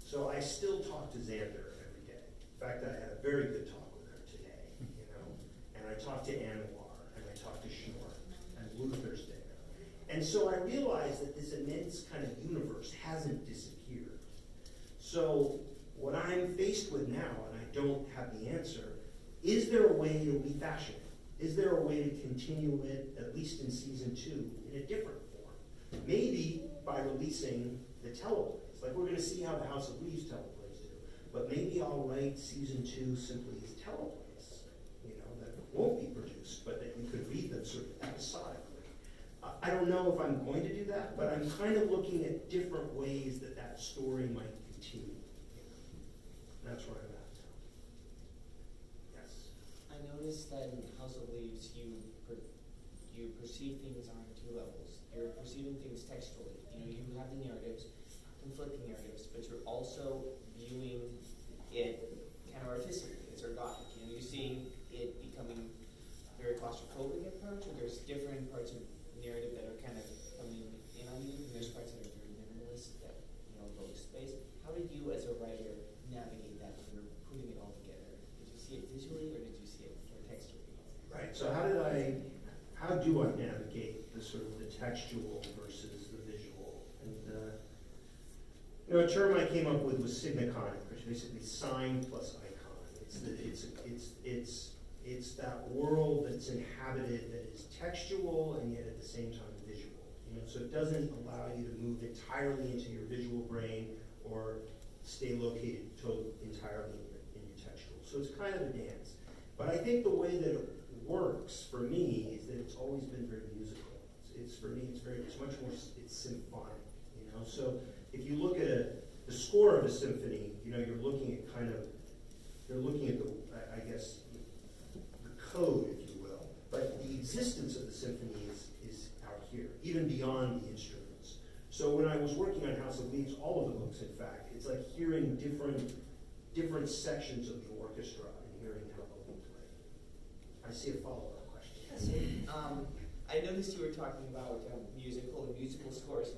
So I still talk to Xander every day. In fact, I had a very good talk with her today, And I talked to Anwar, and I talked to Schnorr, and Luther's there. And so I realized that this immense kind of universe hasn't disappeared. So what I'm faced with now, and I don't have the answer, is there a way to refashion it? Is there a way to continue it, at least in season 2, in a different form? Maybe by releasing the teleplays. Like, we're going to see how the House of Leaves teleplays do. But maybe I'll write season 2 simply as teleplays, that won't be produced, but that you could read them sort of episodically. I don't know if I'm going to do that, but I'm kind of looking at different ways that story might continue. That's where I'm at now. Yes? I noticed that in House of Leaves, you perceive things on 2 levels. You're perceiving things textually. You have the narratives, conflicting narratives, but you're also viewing it kind of artistically. It's ergodic. You're seeing it becoming very claustrophobic at parts, or there's different parts of narrative that are kind of coming in on you, and there's parts that are very minimalist that go to space. How did you, as a writer, navigate that when you're putting it all together? Did you see it visually, or did you see it more textually? Right. So how do I navigate the sort of the textual versus the visual? And a term I came up with was signiconic, which is basically sign plus icon. It's that world that's inhabited that is textual and yet at the same time visual. So it doesn't allow you to move entirely into your visual brain or stay located entirely in your textual. So it's kind of a dance. But I think the way that it works for me is that it's always been very musical. It's for me, it's much more, it's symphonic, So if you look at the score of a symphony, you're looking at I guess, the code, if you will. But the existence of the symphony is out here, even beyond the instruments. So when I was working on House of Leaves, all of the books, in fact, it's like hearing different sections of the orchestra and hearing how they play. I see a follow-up question. I noticed you were talking about musical scores.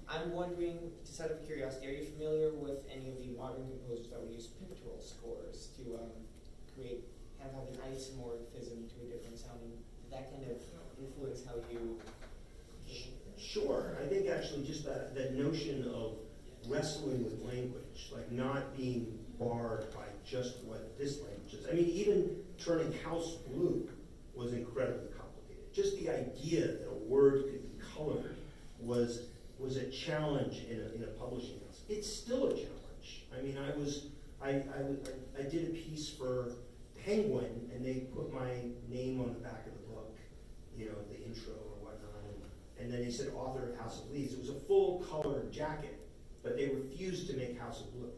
I'm wondering, just out of curiosity, are you familiar with any of the modern composers that would use pictorial scores to create, have an isomorphism to a different sound? And did that kind of influence how you? Sure. I think actually just that notion of wrestling with language, like not being barred by just what this language is. I mean, even turning House blue was incredibly complicated. Just the idea that a word could be colored was a challenge in a publishing house. It's still a challenge. I mean, I did a piece for Penguin, and they put my name on the back of the book, the intro or whatnot, and then they said author of House of Leaves. It was a full color jacket, but they refused to make House of Blue.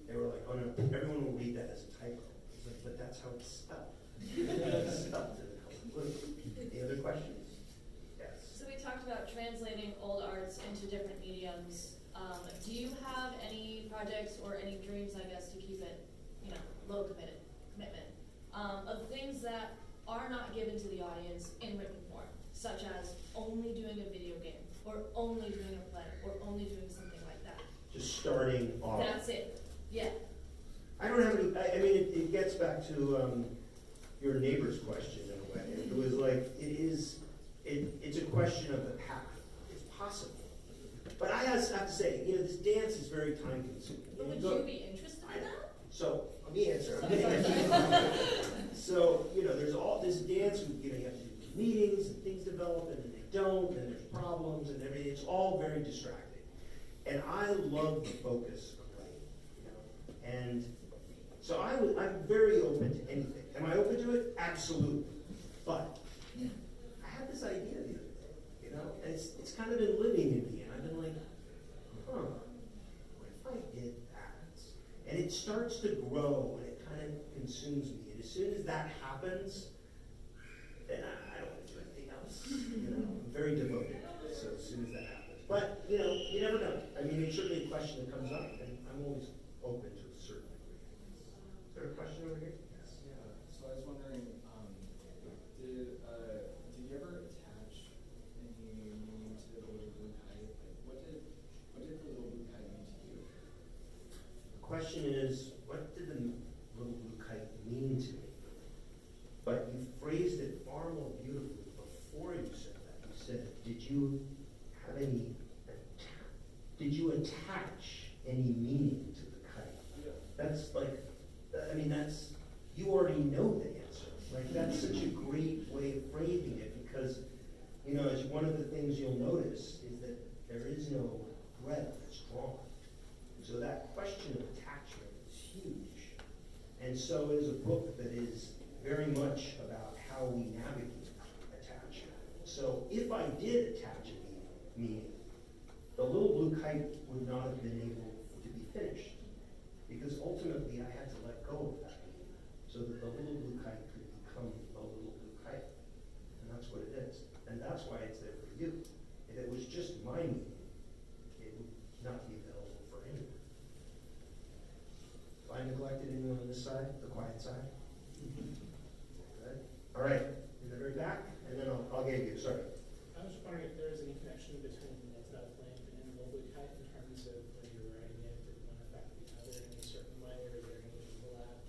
They were like, oh no, everyone will read that as a typo. I was like, but that's how it's spelled. It's spelled to the color blue. Any other questions? Yes. So we talked about translating old arts into different mediums. Do you have any projects or any dreams, I guess, to keep it, low commitment, of things that are not given to the audience in written form, such as only doing a video game, or only doing a play, or only doing something like that? Just starting off. That's it. Yeah. I don't have any. I mean, it gets back to your neighbor's question in a way. It was like it's a question of the path. It's possible. But I have to say, this dance is very time consuming. But would you be interested in that? So, let me answer. So, there's all this dance, you have to do meetings, and things develop, and then they don't, and there's problems, and everything. It's all very distracting. And I love the focus of writing, And so I'm very open to anything. Am I open to it? Absolutely. But I had this idea the other day, and it's kind of been living in me, and I've been like, what if I did that? And it starts to grow, and it kind of consumes me. And as soon as that happens, then I don't want to do anything else. I'm very devoted. So as soon as that happens, but you never know. I mean, it's certainly a question that comes up, and I'm always open to a certain degree. Is there a question over here? Yes. Yeah. So I was wondering, did you ever attach any meaning to the little blue kite? Like, what did the little blue kite mean to you? The question is, what did the little blue kite mean to me? But you phrased it far more beautifully before you said that. You said, did you have any? Did you attach any meaning to the kite? Yeah. That's like, you already know the answer. Like, that's such a great way of framing it, because, as one of the things you'll notice is that there is no thread that's drawn. So that question of attachment is huge. And so is a book that is very much about how we navigate attachment. So if I did attach a meaning, the little blue kite would not have been able to be finished, because ultimately I had to let go of that meaning so that the little blue kite could become a little blue kite. And that's what it is. And that's why it's there for you. If it was just my meaning, it would not be available for anyone. Have I neglected anyone on this side, the quiet side? Good. All right, in the very back, and then I'll get you. Sorry. I was just wondering if there is any connection between Flame and Little Blue Kite in terms of when you were writing it, did one affect the other in a certain way, or is there any overlap?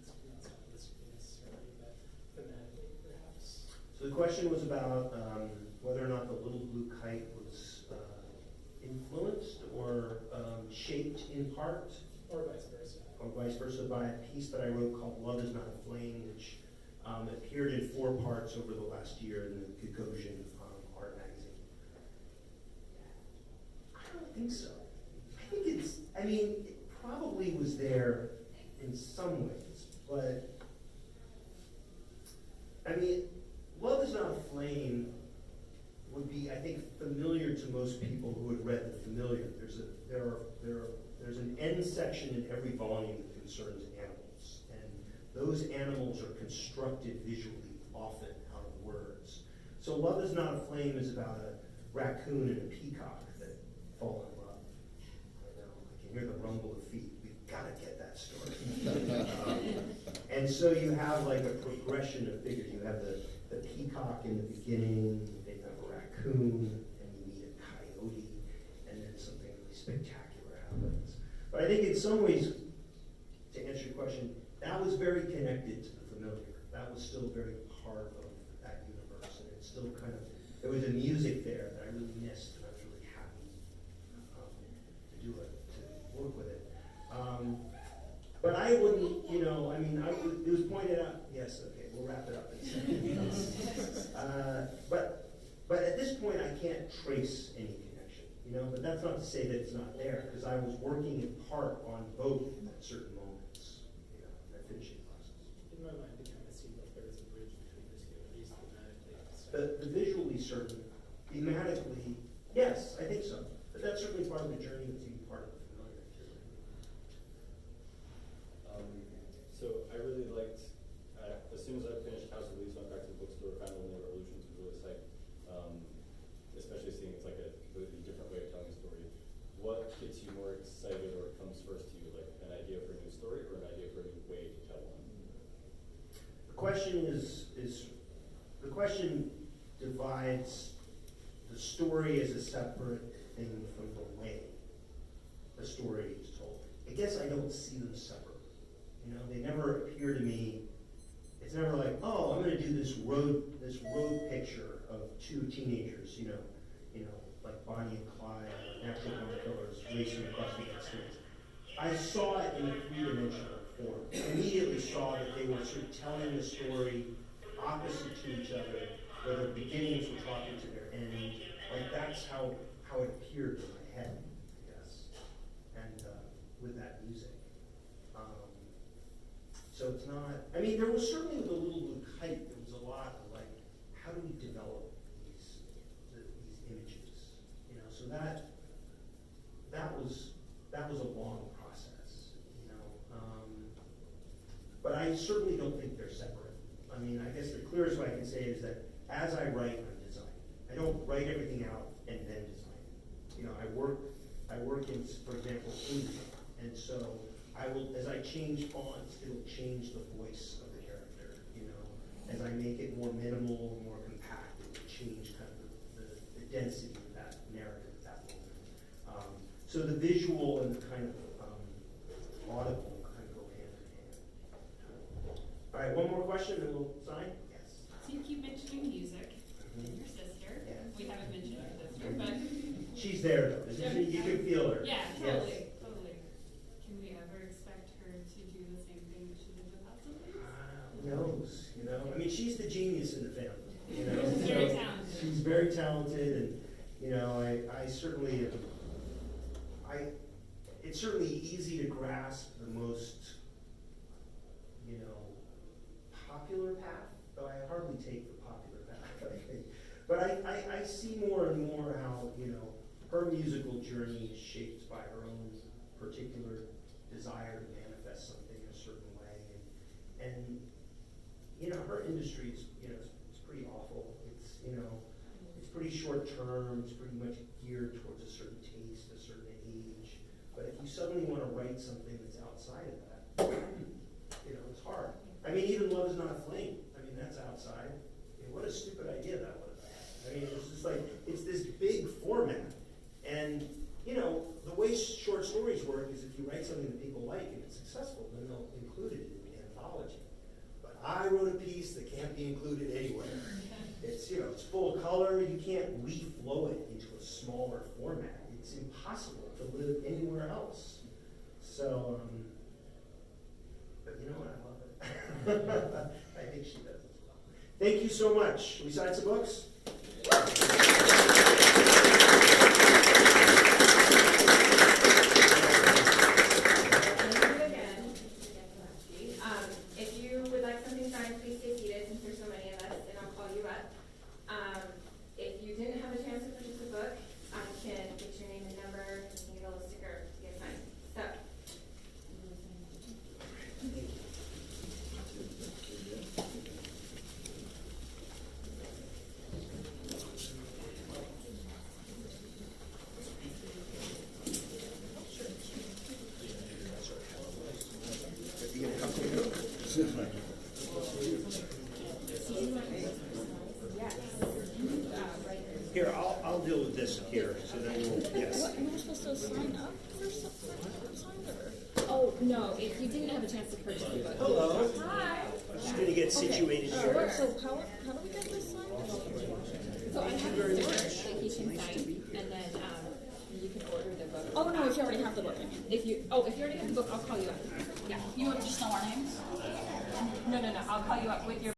It's not necessarily, but thematically, perhaps. So the question was about whether or not the Little Blue Kite was influenced or shaped in part, Or vice versa. or vice versa, by a piece that I wrote called Love Is Not a Flame, which appeared in 4 parts over the last year in the Gagosian art magazine. don't think so. I think it probably was there in some ways, but I mean, Love Is Not a Flame would be, I think, familiar to most people who had read The Familiar. There's an end section in every volume that concerns animals, and those animals are constructed visually, often out of words. So Love Is Not a Flame is about a raccoon and a peacock that fall in love. I know, I can hear the rumble of feet. We've got to get that story. And so you have like a progression of figures. You have the peacock in the beginning, then you have a raccoon, and you meet a coyote, and then something really spectacular happens. But I think in some ways, to answer your question, that was very connected to The Familiar. That was still very part of that universe, and it's still kind of, there was a music there that I really missed, and I was really happy to work with it. But I wouldn't, it was pointed out, yes, okay, we'll wrap it up in a second. But at this point, I can't trace any connection, but that's not to say that it's not there, because I was working in part on both at certain moments, in that finishing process. In my mind, it kind of seemed like there was a bridge between the two, at least thematically. The visually certain, thematically, yes, I think so. But that's certainly part of the journey that's even part of The Familiar, too. So I really liked, as soon as I finished House of Leaves, went back to the bookstore, found Only Revolutions, was really psyched. Especially seeing it's like a completely different way of telling a story. What gets you more excited, or comes first to you, like an idea for a new story or an idea for a new way to tell one? The question the question divides the story as a separate thing from the way the story is told. I guess I don't see them separate. They never appear to me. It's never like, oh, I'm going to do this road picture of two teenagers, like Bonnie and Clyde, Natural Born Killers, racing across the United States. I saw it in a three-dimensional form. I immediately saw that they were sort of telling the story opposite to each other, where their beginnings were talking to their end. Like that's how it appeared in my head, I guess, and with that music. So it's not, there was certainly with the Little Blue Kite, there was a lot of like, how do we develop these images? So that was a long process, but I certainly don't think they're separate. I guess the clearest way I can say is that as I write, I'm designing. I don't write everything out and then design. I work in, for example, English, and so I will, as I change fonts, it'll change the voice of the character, As I make it more minimal, more compact, it will change kind of the density of that narrative at that moment. So the visual and the kind of audible kind of go hand in hand. All right, one more question and we'll sign? Yes. So you keep mentioning music, your sister. Yes. We haven't mentioned your sister, but. She's there though, isn't she? You can feel her. Yeah, Yes. totally. Can we ever expect her to do the same thing that she did with House of Leaves? Who knows, she's the genius in the family, She's very talented. She's very talented, and, I certainly, it's certainly easy to grasp the most, popular path, though I hardly take the popular path, I think. But I see more and more how, her musical journey is shaped by her own particular desire to manifest something in a certain way, and her industry is it's pretty awful. It's pretty short term. It's pretty much geared towards a certain taste, a certain age. But if you suddenly want to write something that's outside of that, it's hard. Even Love Is Not a Flame. That's outside. What a stupid idea that was. It's just like it's this big format, and the way short stories work is if you write something that people like and it's successful, then they'll include it in the anthology. But I wrote a piece that can't be included anywhere. It's it's full color. You can't reflow it into a smaller format. It's impossible to live anywhere else. So, but you know what? I love it. I think she does as well. Thank you so much. Should we sign some books? this here, so then we'll, yes. What, am I supposed to sign up for something or? Oh, no, if you didn't have a chance to purchase the book. Hello. Hi. Just gonna get situated here. So how do we get this signed? So I have a sticker that he can sign, and then, you can order the book. Oh, no, if you already have the book, I mean. If you already have the book, I'll call you up. Yeah. You just know our names? No, I'll call you up with your